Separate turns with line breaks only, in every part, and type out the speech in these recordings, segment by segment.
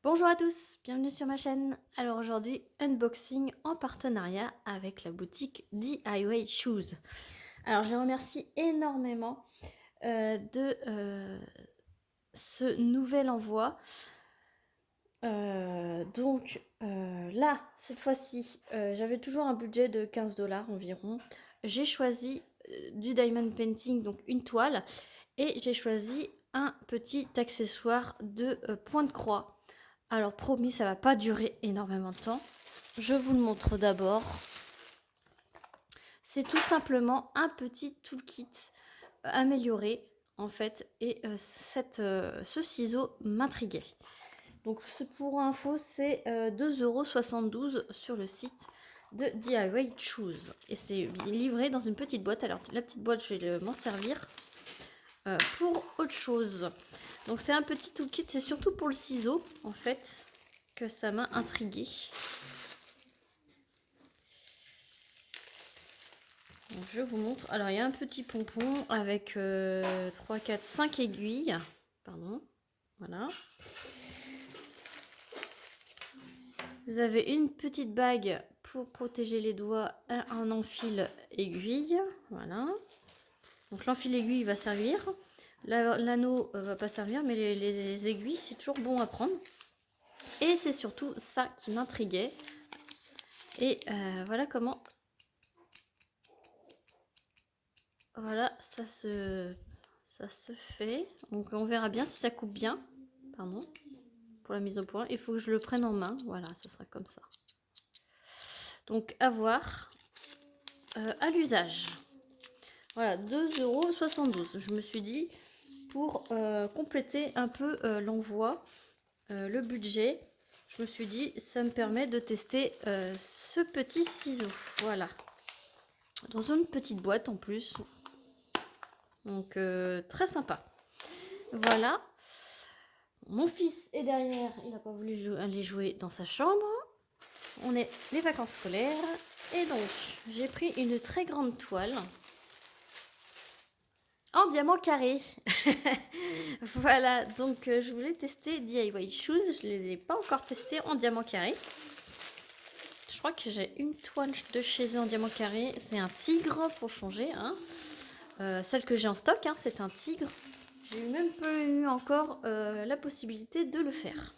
Bonjour à tous, bienvenue sur ma chaîne. Alors aujourd'hui, unboxing en partenariat avec la boutique DIY Shoes. Alors je les remercie énormément de ce nouvel envoi. Là, cette fois-ci, j'avais toujours un budget de 15 $ environ. J'ai choisi du diamond painting, donc une toile, et j'ai choisi un petit accessoire de point de croix. Alors promis, ça va pas durer énormément de temps. Je vous le montre d'abord. C'est tout simplement un petit toolkit amélioré en fait, et ce ciseau m'intriguait. Donc pour info, c'est 2,72 € sur le site de DIY Shoes. Et c'est livré dans une petite boîte. Alors la petite boîte, je vais m'en servir pour autre chose. Donc c'est un petit toolkit, c'est surtout pour le ciseau en fait que ça m'a intrigué. Donc, je vous montre. Alors il y a un petit pompon avec 3, 4, 5 aiguilles. Pardon. Voilà. Vous avez une petite bague pour protéger les doigts, un enfil aiguille. Voilà. Donc l'enfil aiguille va servir. L'anneau va pas servir, mais les aiguilles, c'est toujours bon à prendre. Et c'est surtout ça qui m'intriguait. Et voilà comment... Voilà, ça se fait. Donc on verra bien si ça coupe bien. Pardon. Pour la mise au point, il faut que je le prenne en main. Voilà, ça sera comme ça. Donc à voir à l'usage. Voilà, 2,72 €. Je me suis dit, pour compléter un peu l'envoi, le budget, je me suis dit, ça me permet de tester ce petit ciseau. Voilà. Dans une petite boîte en plus. Donc très sympa. Voilà. Mon fils est derrière, il n'a pas voulu aller jouer dans sa chambre. On est les vacances scolaires. Et donc, j'ai pris une très grande toile en diamant carré. Voilà, donc je voulais tester DIY Shoes. Je ne les ai pas encore testés en diamant carré. Je crois que j'ai une toile de chez eux en diamant carré. C'est un tigre pour changer. Hein. Celle que j'ai en stock, hein, c'est un tigre. J'ai même pas eu encore la possibilité de le faire.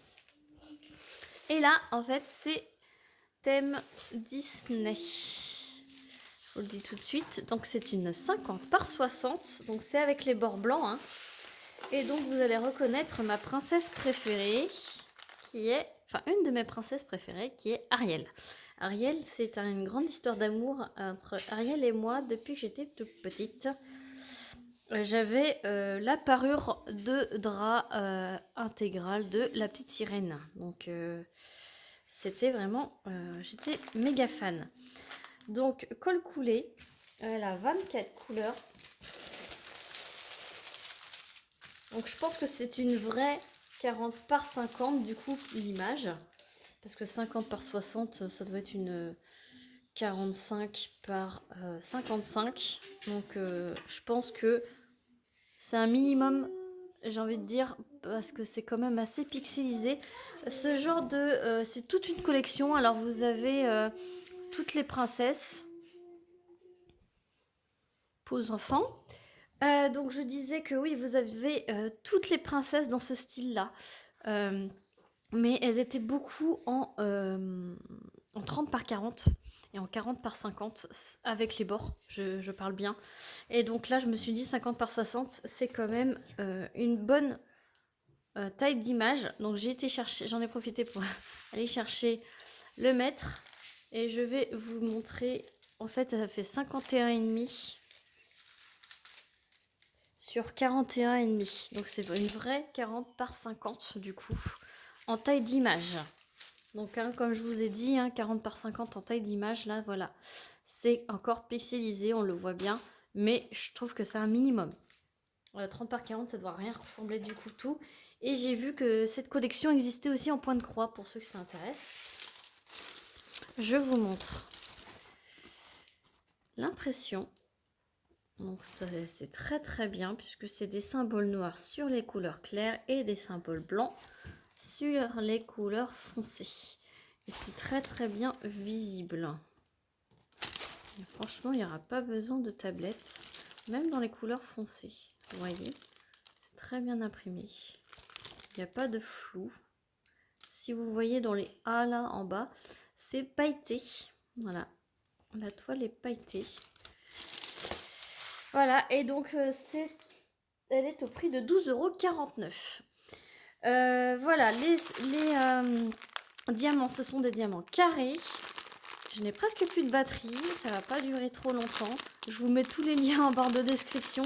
Et là, en fait, c'est thème Disney. Je vous le dis tout de suite. Donc, c'est une 50 par 60. Donc, c'est avec les bords blancs. Hein. Et donc, vous allez reconnaître ma princesse préférée, qui est... Enfin, une de mes princesses préférées, qui est Ariel. Ariel, c'est une grande histoire d'amour entre Ariel et moi depuis que j'étais toute petite. J'avais la parure de drap intégrale de la petite sirène. Donc, c'était vraiment... j'étais méga fan. Donc, colle coulée. Elle a 24 couleurs. Donc, je pense que c'est une vraie 40 par 50, du coup, l'image. Parce que 50 par 60, ça doit être une 45 par 55. Donc, je pense que c'est un minimum, j'ai envie de dire, parce que c'est quand même assez pixelisé. Ce genre de... c'est toute une collection. Alors, vous avez toutes les princesses. Pause enfant. Donc, je disais que oui, vous avez toutes les princesses dans ce style-là. Mais elles étaient beaucoup en 30 par 40 et en 40 par 50 avec les bords, je parle bien. Et donc là, je me suis dit 50 par 60, c'est quand même une bonne taille d'image. Donc j'ai été chercher, j'en ai profité pour aller chercher le mètre. Et je vais vous montrer, en fait, ça fait 51,5 sur 41,5. Donc c'est une vraie 40 par 50 du coup, en taille d'image. Donc, hein, comme je vous ai dit, hein, 40 par 50 en taille d'image, là, voilà. C'est encore pixelisé, on le voit bien. Mais je trouve que c'est un minimum. 30 par 40, ça ne doit rien ressembler du coup tout. Et j'ai vu que cette collection existait aussi en point de croix, pour ceux qui s'intéressent. Je vous montre l'impression. Donc, c'est très très bien, puisque c'est des symboles noirs sur les couleurs claires et des symboles blancs sur les couleurs foncées. Et c'est très très bien visible. Et franchement, il n'y aura pas besoin de tablette, même dans les couleurs foncées. Vous voyez, c'est très bien imprimé. Il n'y a pas de flou. Si vous voyez dans les A là en bas, c'est pailleté. Voilà, la toile est pailletée. Voilà, et donc elle est au prix de 12,49 €. Voilà, les diamants, ce sont des diamants carrés. Je n'ai presque plus de batterie, ça va pas durer trop longtemps. Je vous mets tous les liens en barre de description.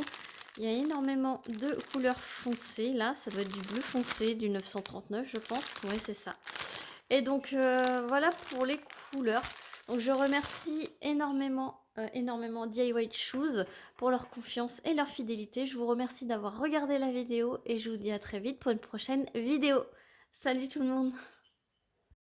Il y a énormément de couleurs foncées. Là, ça doit être du bleu foncé, du 939, je pense. Oui, c'est ça. Et donc, voilà pour les couleurs. Donc, je remercie énormément DIY Shoes pour leur confiance et leur fidélité. Je vous remercie d'avoir regardé la vidéo et je vous dis à très vite pour une prochaine vidéo. Salut tout le monde!